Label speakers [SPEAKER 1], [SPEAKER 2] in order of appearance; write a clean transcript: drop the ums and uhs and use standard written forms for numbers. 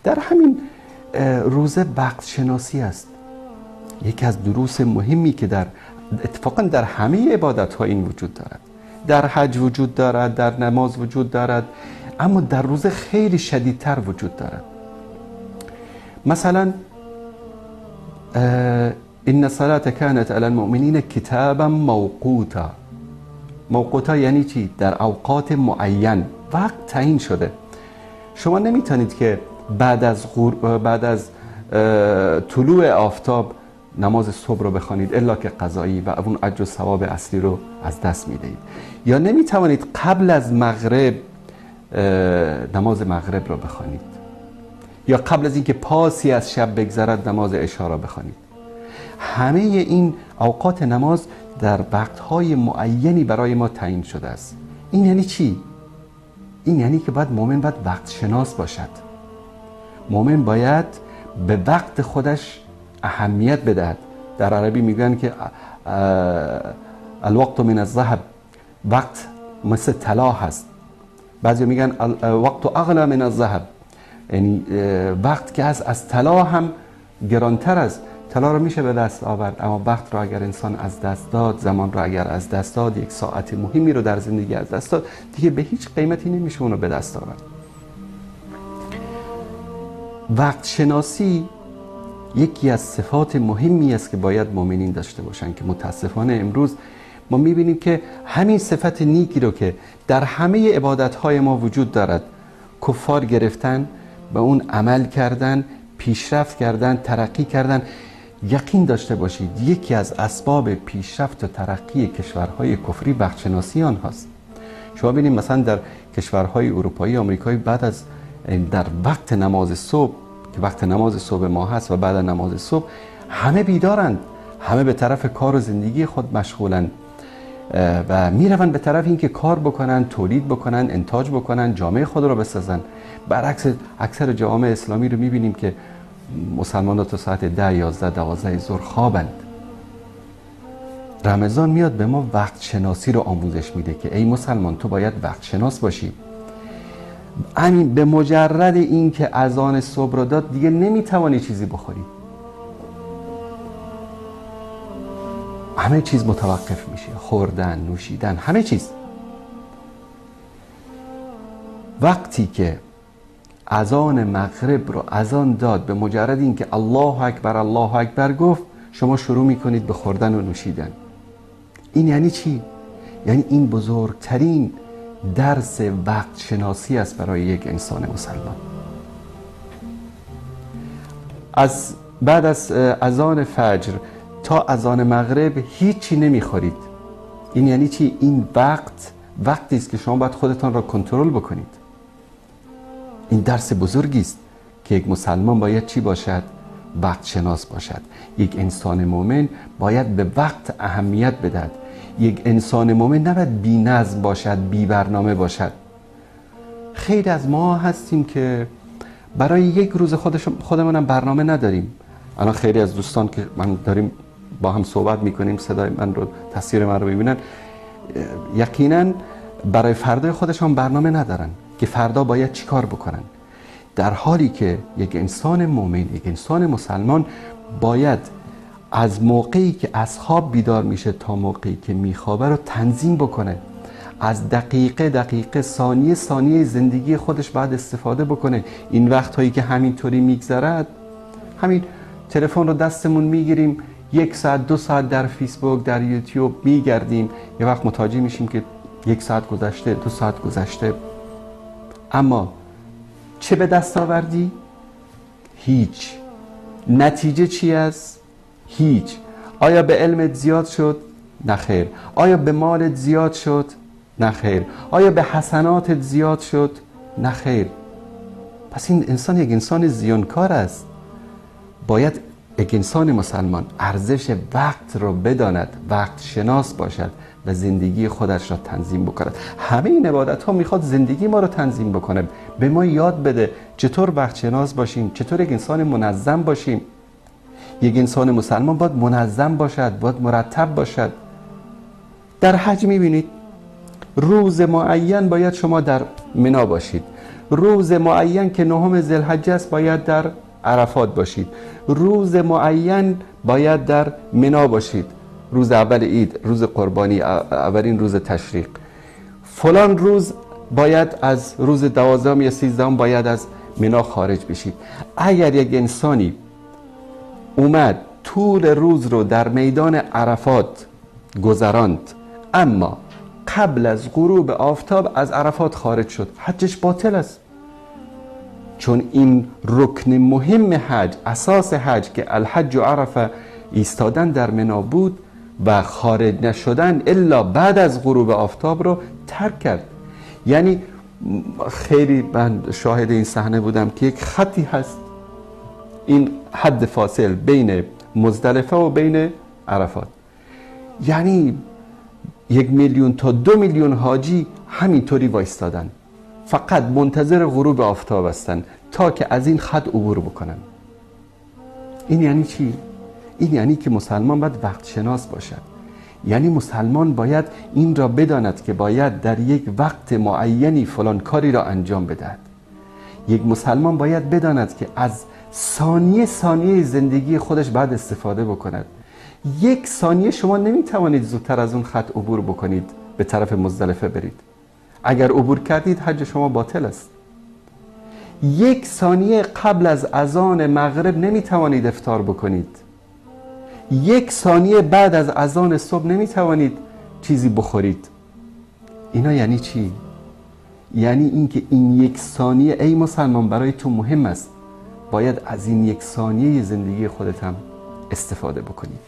[SPEAKER 1] در همین روزه وقت شناسی است. یکی از دروس مهمی که اتفاقا در همه عبادت ها این وجود دارد. در حج وجود دارد، در نماز وجود دارد، اما در روزه خیلی شدیدتر وجود دارد. مثلا این الصلاة کانت علی المؤمنین کتابا موقوتا. موقوتا یعنی چی؟ در اوقات معین، وقت تعیین شده. شما نمیتونید که بعد از طلوع آفتاب نماز صبح رو بخوانید الا که قضایی و اون اجر و ثواب اصلی رو از دست میدهید. یا نمیتوانید قبل از مغرب نماز مغرب رو بخوانید، یا قبل از اینکه پاسی از شب بگذرد نماز عشا رو بخوانید. همه این اوقات نماز در وقت‌های معینی برای ما تعیین شده است. این یعنی چی؟ این یعنی که مؤمن باید وقت شناس باشد. مؤمن باید به وقت خودش اهمیت بدهد. در عربی میگن که الوقت من الذهب، وقت مثل طلا هست. بعضی میگن الوقت اغلی من الذهب، یعنی وقت که از طلا هم گرانتر است. طلا رو میشه به دست آورد، اما وقت رو اگر انسان از دست داد، زمان رو اگر از دست داد، یک ساعت مهمی رو در زندگی از دست داد، دیگه به هیچ قیمتی نمیشه اون رو به دست آورد. وقت شناسی یکی از صفات مهمی است که باید مؤمنین داشته باشن، که متاسفانه امروز ما میبینیم که همین صفت نیکی رو که در همه عبادت‌های ما وجود دارد، کفار گرفتن، به اون عمل کردن، پیشرفت کردن، ترقی کردن. یقین داشته باشید یکی از اسباب پیشرفت و ترقی کشورهای کفری وقت شناسی آنهاست. شما ببینید مثلا در کشورهای اروپایی، آمریکایی، بعد از در وقت نماز صبح که وقت نماز صبح ما هست و بعد از نماز صبح همه بیدارند، همه به طرف کار و زندگی خود مشغولند و میروند به طرف اینکه کار بکنن، تولید بکنن، انتاج بکنن، جامعه خود رو بسازن. برعکس اکثر جوامع اسلامی رو میبینیم که مسلمان ها تا ساعت 10، 11، 12 ظهر خوابند. رمضان میاد به ما وقت شناسی رو آموزش میده که ای مسلمان تو باید وقت شناس باشی. همین به مجرد این که اذان صبح رو داد دیگه نمیتوانی چیزی بخوری، همه چیز متوقف میشه، خوردن، نوشیدن، همه چیز. وقتی که اذان مغرب رو اذان داد، به مجرد این که الله اکبر الله اکبر گفت، شما شروع میکنید به خوردن و نوشیدن. این یعنی چی؟ یعنی این بزرگترین درس وقت شناسی است برای یک انسان مسلمان. از بعد از اذان فجر تا اذان مغرب هیچی نمیخورید. این یعنی چی؟ این وقتی است که شما باید خودتان را کنترل بکنید. این درس بزرگی است که یک مسلمان باید چی باشد؟ وقت شناس باشد. یک انسان مؤمن باید به وقت اهمیت بدهد. یک انسان مؤمن نباید بی نظم باشد، بی برنامه باشد. خیلی از ما هستیم که برای یک روز خودمون هم برنامه نداریم. الان خیلی از دوستان که من داریم با هم صحبت میکنیم، صدای من رو، تصویر من رو ببینن، یقینا برای فردای خودشان برنامه ندارن که فردا باید چی کار بکنن. در حالی که یک انسان مؤمن، یک انسان مسلمان باید از موقعی که از خواب بیدار میشه تا موقعی که میخوابه رو تنظیم بکنه. از دقیقه ثانیه زندگی خودش باید استفاده بکنه. این وقتهایی که همینطوری میگذرد، همین تلفن رو دستمون میگیریم، 1 ساعت 2 ساعت در فیسبوک، در یوتیوب میگردیم، یه وقت متوجه میشیم که 1 ساعت گذشته، 2 ساعت گذشته. اما چه به دست آوردی؟ هیچ. نتیجه چی است؟ هیچ. آیا به علمت زیاد شد؟ نه خیر. آیا به مالت زیاد شد؟ نه خیر. آیا به حسناتت زیاد شد؟ نه خیر. پس این انسان یک انسان زیانکار است. باید یک انسان مسلمان ارزش وقت رو بداند، وقت شناس باشد و زندگی خودش را تنظیم بکند. همه این عبادت ها میخواد زندگی ما رو تنظیم بکنه، به ما یاد بده چطور وقت شناس باشیم، چطور یک انسان منظم باشیم. یک انسان مسلمان باید منظم باشد، باید مرتب باشد. در حج میبینید روز معین باید شما در منا باشید، روز معین که 9 ذوالحجه است باید در عرفات باشید، روز معین باید در منا باشید، روز اول عید، روز قربانی، اولین روز تشریق، فلان روز باید از روز 12 یا 13 باید از منا خارج بشید. اگر یک انسانی اومد طول روز رو در میدان عرفات گذراند اما قبل از غروب آفتاب از عرفات خارج شد، حجش باطل است. چون این رکن مهم حج، اساس حج که الحج و عرفه ایستادن در منا بود و خارج نشدن الا بعد از غروب آفتاب رو ترک کرد. یعنی خیلی من شاهد این صحنه بودم که یک خطی هست، این حد فاصل بین مزدلفه و بین عرفات، یعنی 1 میلیون تا 2 میلیون حاجی همینطوری وایستادن فقط منتظر غروب آفتاب هستن تا که از این خط عبور بکنن. این یعنی چی؟ این یعنی که مسلمان باید وقت شناس باشد. یعنی مسلمان باید این را بداند که باید در یک وقت معینی فلان کاری را انجام بدهد. یک مسلمان باید بداند که از ثانیه ثانیه زندگی خودش باید استفاده بکند. 1 ثانیه شما نمیتوانید زودتر از اون خط عبور بکنید به طرف مزدلفه برید. اگر عبور کردید حج شما باطل است. 1 ثانیه قبل از اذان مغرب نمیتوانید افطار بکنید. 1 ثانیه بعد از اذان صبح نمیتوانید چیزی بخورید. اینا یعنی چی؟ یعنی اینکه این 1 ثانیه ای مسلمان برای تو مهم است. باید از این 1 ثانیه زندگی خودت هم استفاده بکنید.